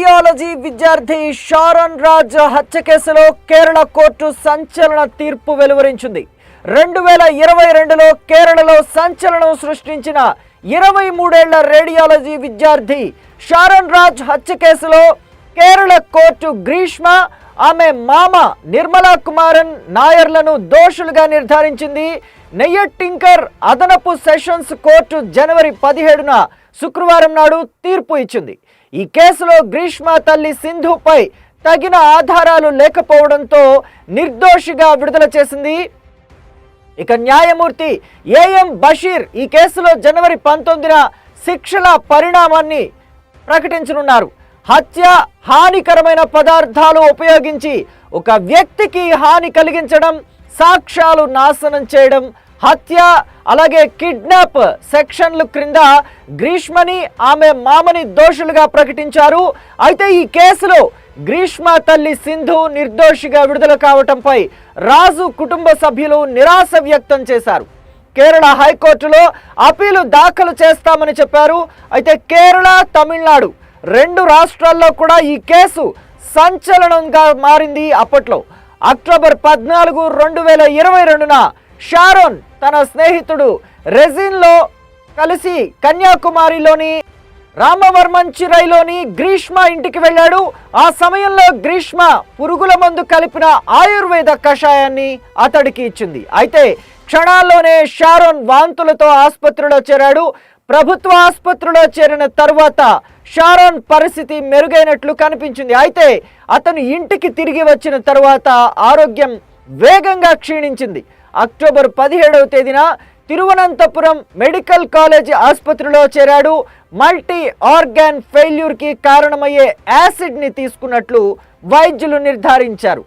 Radiology విద్యార్థి Sharon Raj హత్య కేసులో కేరళ కోర్టు సంచలన తీర్పు వెలువరించింది. 2022లో కేరళలో సంచలనం సృష్టించిన 23 ఏళ్ల రేడియాలజీ విద్యార్థి షారన్ రాజ్ హత్య కేసులో కేరళ కోర్టు గ్రీష్మ, ఆమె మామ నిర్మలా కుమారన్ నాయర్లను దోషులుగా నిర్ధారించింది. నెయ్యట్టింకర్ అదనపు సెషన్స్ కోర్టు జనవరి 17న శుక్రవారం నాడు తీర్పు ఇచ్చింది. ఈ కేసులో గ్రీష్మ తల్లి సింధుపై తగిన ఆధారాలు లేకపోవడంతో నిర్దోషిగా విడుదల చేసింది. ఇక న్యాయమూర్తి ఏఎం బషీర్ ఈ కేసులో జనవరి 19న శిక్షల పరిణామాన్ని ప్రకటించనున్నారు. హత్య, హానికరమైన పదార్థాలు ఉపయోగించి ఒక వ్యక్తికి హాని కలిగించడం, సాక్ష్యాలు నాశనం చేయడం, హత్య అలాగే కిడ్నాప్ సెక్షన్లు క్రింద గ్రీష్మని, ఆమె మామని దోషులుగా ప్రకటించారు. అయితే ఈ కేసులో గ్రీష్మ తల్లి సింధు నిర్దోషిగా విడుదల కావటంపై రాజు కుటుంబ సభ్యులు నిరాశ వ్యక్తం చేశారు. కేరళ హైకోర్టులో అపీలు దాఖలు చేస్తామని చెప్పారు. అయితే కేరళ, తమిళనాడు 2 రాష్ట్రాల్లో కూడా ఈ కేసు సంచలనంగా మారింది. అప్పట్లో అక్టోబర్ 14, 2022న షారోన్ తన స్నేహితుడు రెజిన్లో కలిసి కన్యాకుమారిలోని రామవర్మంచిరైలోని గ్రీష్మ ఇంటికి వెళ్ళాడు. ఆ సమయంలో గ్రీష్మ పురుగుల మందు కలిపిన ఆయుర్వేద కషాయాన్ని అతడికి ఇచ్చింది. అయితే క్షణాల్లోనే షారోన్ వాంతులతో ఆసుపత్రిలో చేరాడు. ప్రభుత్వ ఆసుపత్రిలో చేరిన తరువాత షారోన్ పరిస్థితి మెరుగైనట్లు కనిపించింది. అయితే అతను ఇంటికి తిరిగి వచ్చిన తరువాత ఆరోగ్యం వేగంగా క్షీణించింది. అక్టోబర్ 17వ తేదీన తిరువనంతపురం మెడికల్ కాలేజ్ ఆసుపత్రిలో చేరాడు. మల్టీ ఆర్గాన్ ఫెయిల్యూర్కి కారణమయ్యే యాసిడ్ని తీసుకున్నట్లు వైద్యులు నిర్ధారించారు.